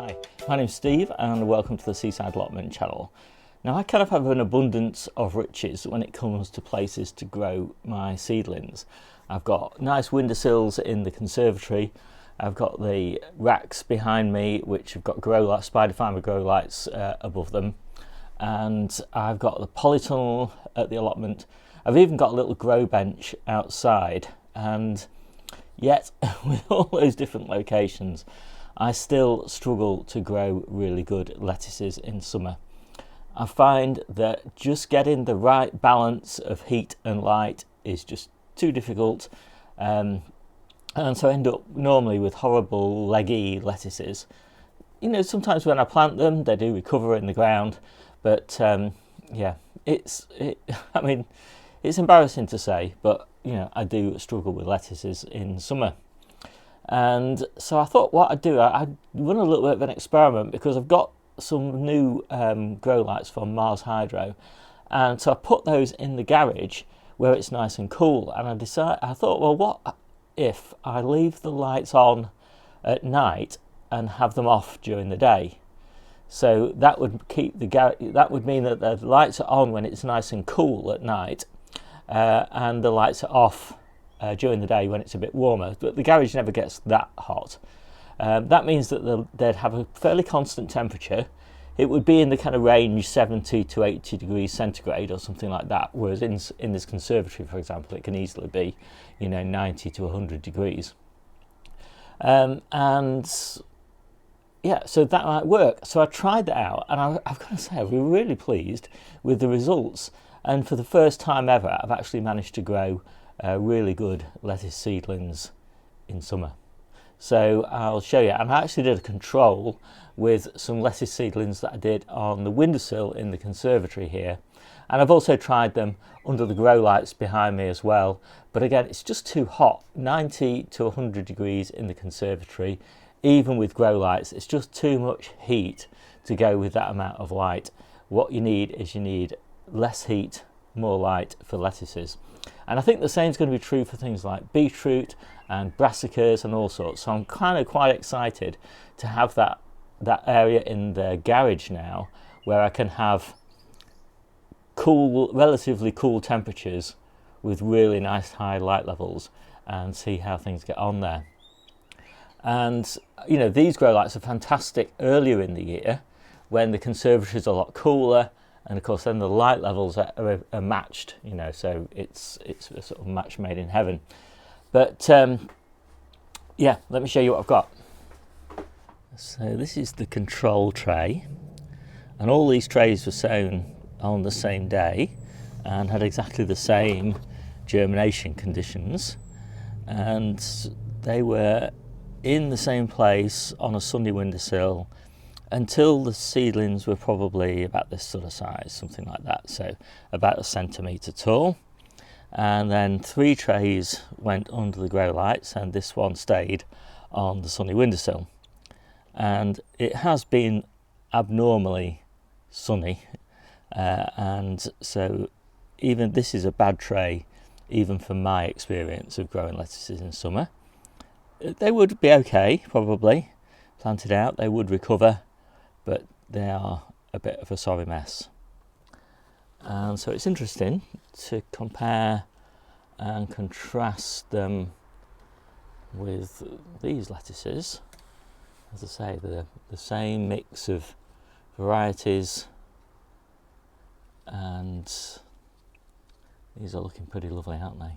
Hi, my name's Steve and welcome to the Seaside Allotment channel. Now I kind of have an abundance of riches when it comes to places to grow my seedlings. I've got nice windowsills in the conservatory. I've got the racks behind me which have got grow lights, spider fibre grow lights above them. And I've got the polytunnel at the allotment. I've even got a little grow bench outside, and yet with all those different locations I still struggle to grow really good lettuces in summer. I find that just getting the right balance of heat and light is just too difficult, and so I end up normally with horrible leggy lettuces. You know, sometimes when I plant them they do recover in the ground, but yeah, I mean, it's embarrassing to say, but you know, I do struggle with lettuces in summer. And so I thought what I'd do, I'd run a little bit of an experiment, because I've got some new grow lights from Mars Hydro, and so I put those in the garage where it's nice and cool. And I thought, well, what if I leave the lights on at night and have them off during the day? So that would keep that would mean that the lights are on when it's nice and cool at night, and the lights are off during the day when it's a bit warmer, but the garage never gets that hot. That means that they'd have a fairly constant temperature. It would be in the kind of range 70 to 80 degrees centigrade or something like that, whereas in this conservatory, for example, it can easily be, you know, 90 to 100 degrees. And yeah, so that might work. So I tried that out, and I've got to say, I've been really pleased with the results. And for the first time ever, I've actually managed to grow really good lettuce seedlings in summer. So I'll show you. And I actually did a control with some lettuce seedlings that I did on the windowsill in the conservatory here, and I've also tried them under the grow lights behind me as well. But again, it's just too hot. 90 to 100 degrees in the conservatory, even with grow lights, it's just too much heat to go with that amount of light. What you need is less heat, more light for lettuces. And I think the same is going to be true for things like beetroot and brassicas and all sorts. So I'm kind of quite excited to have that area in the garage now, where I can have cool, relatively cool temperatures with really nice high light levels, and see how things get on there. And you know, these grow lights are fantastic earlier in the year when the conservatory is a lot cooler, and of course then the light levels are matched, you know, so it's a sort of match made in heaven. But yeah, let me show you what I've got. So this is the control tray, and all these trays were sown on the same day and had exactly the same germination conditions, and they were in the same place on a sunny windowsill until the seedlings were probably about this sort of size, something like that, so about 1 centimetre tall. And then 3 trays went under the grow lights, and this one stayed on the sunny windowsill. And it has been abnormally sunny, and so even this is a bad tray, even from my experience of growing lettuces in summer. They would be okay, probably planted out, they would recover, but they are a bit of a sorry mess. And so it's interesting to compare and contrast them with these lettuces. As I say, the same mix of varieties, and these are looking pretty lovely, aren't they?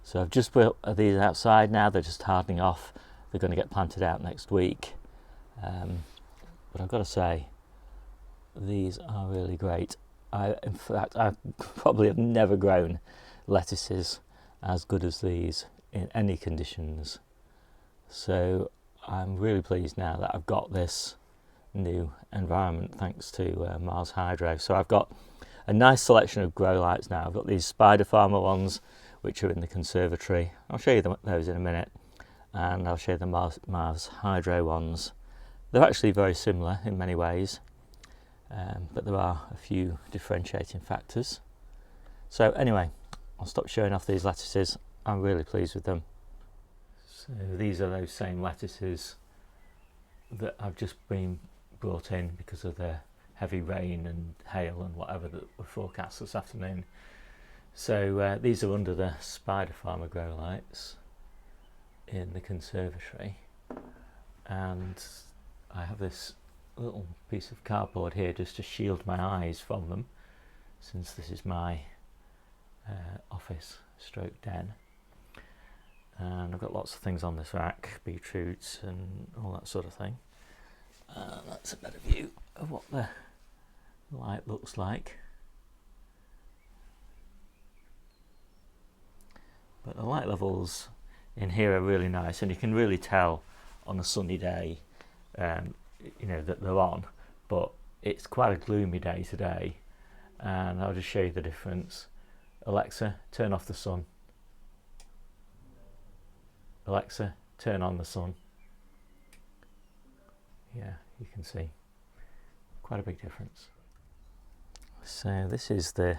So I've just put these outside now, they're just hardening off. They're going to get planted out next week. But I've got to say, these are really great. In fact, I probably have never grown lettuces as good as these in any conditions. So I'm really pleased now that I've got this new environment thanks to Mars Hydro. So I've got a nice selection of grow lights now. I've got these Spider Farmer ones, which are in the conservatory. I'll show you those in a minute, and I'll show you the Mars Hydro ones. They're actually very similar in many ways, but there are a few differentiating factors. So anyway, I'll stop showing off these lettuces. I'm really pleased with them. So these are those same lettuces that have just been brought in because of the heavy rain and hail and whatever that were forecast this afternoon. So these are under the Spider Farmer grow lights in the conservatory, and I have this little piece of cardboard here just to shield my eyes from them, since this is my office stroke den. And I've got lots of things on this rack, beetroots and all that sort of thing. That's a better view of what the light looks like. But the light levels in here are really nice, and you can really tell on a sunny day you know, that they're on, but it's quite a gloomy day today, and I'll just show you the difference. Alexa, turn off the sun. Alexa, turn on the sun. Yeah, you can see quite a big difference. So this is the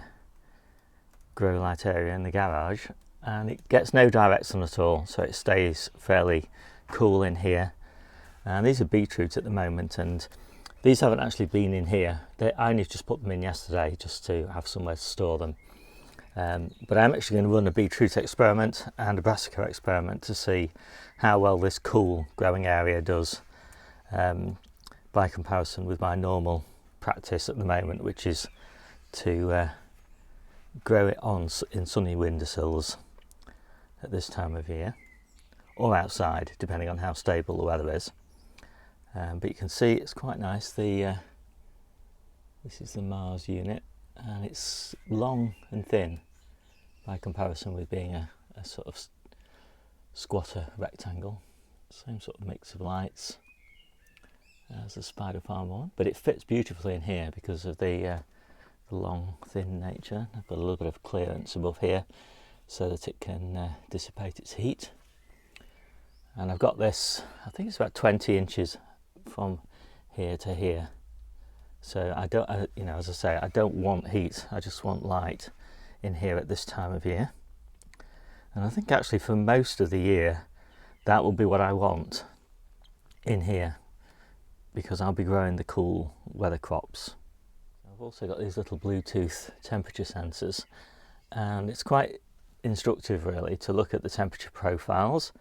grow light area in the garage, and it gets no direct sun at all, so it stays fairly cool in here. And these are beetroots at the moment, and these haven't actually been in here. I only just put them in yesterday just to have somewhere to store them. But I'm actually going to run a beetroot experiment and a brassica experiment to see how well this cool growing area does by comparison with my normal practice at the moment, which is to grow it in sunny windowsills at this time of year, or outside, depending on how stable the weather is. But you can see it's quite nice. This is the Mars unit, and it's long and thin by comparison with being a sort of squatter rectangle. Same sort of mix of lights as the Spider Farm one, but it fits beautifully in here because of the long thin nature. I've got a little bit of clearance above here so that it can dissipate its heat. And I've got this, I think it's about 20 inches from here to here. So I don't, you know, as I say, I don't want heat, I just want light in here at this time of year. And I think actually for most of the year that will be what I want in here, because I'll be growing the cool weather crops. I've also got these little Bluetooth temperature sensors, and it's quite instructive really to look at the temperature profiles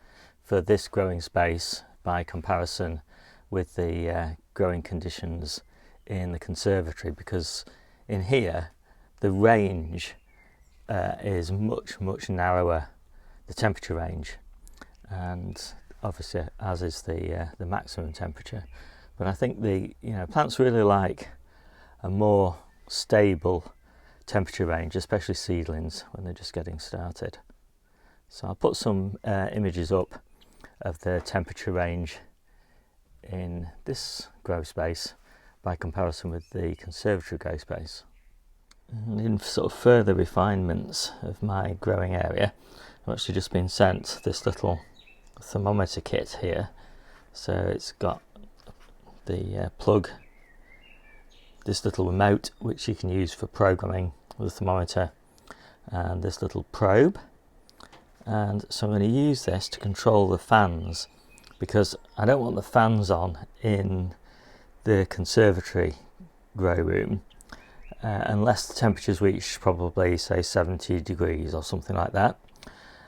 for this growing space by comparison with the growing conditions in the conservatory, because in here the range is much narrower, the temperature range, and obviously as is the maximum temperature. But I think the plants really like a more stable temperature range, especially seedlings when they're just getting started. So I'll put some images up of the temperature range in this grow space by comparison with the conservatory grow space. And in sort of further refinements of my growing area, I've actually just been sent this little thermometer kit here. So it's got the plug, this little remote which you can use for programming with a thermometer, and this little probe. And so I'm going to use this to control the fans, because I don't want the fans on in the conservatory grow room unless the temperatures reach probably say 70 degrees or something like that.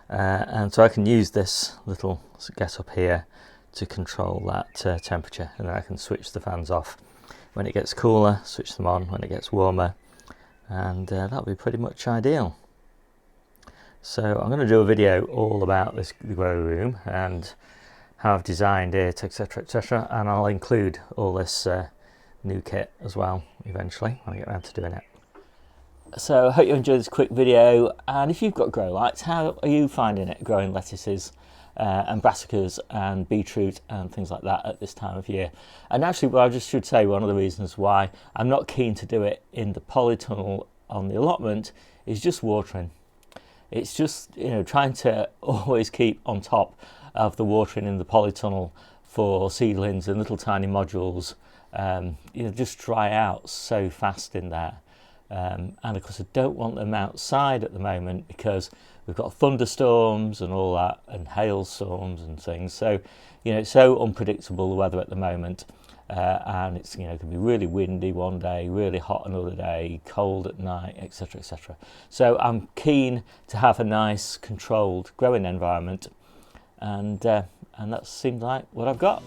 And so I can use this little get up here to control that temperature, and then I can switch the fans off when it gets cooler, switch them on when it gets warmer, and that'll be pretty much ideal. So I'm going to do a video all about this grow room and how I've designed it, etc, and I'll include all this new kit as well eventually when I get around to doing it. So I hope you enjoyed this quick video, and if you've got grow lights, how are you finding it growing lettuces and brassicas and beetroot and things like that at this time of year? And actually, well, I just should say one of the reasons why I'm not keen to do it in the polytunnel on the allotment is just watering. It's just, trying to always keep on top of the watering in the polytunnel for seedlings and little tiny modules. Just dry out so fast in there. And of course I don't want them outside at the moment, because we've got thunderstorms and all that, and hailstorms and things. So, it's so unpredictable, the weather at the moment. And it's, it can be really windy one day, really hot another day, cold at night, etc., etc. So I'm keen to have a nice, controlled growing environment, and that seems like what I've got.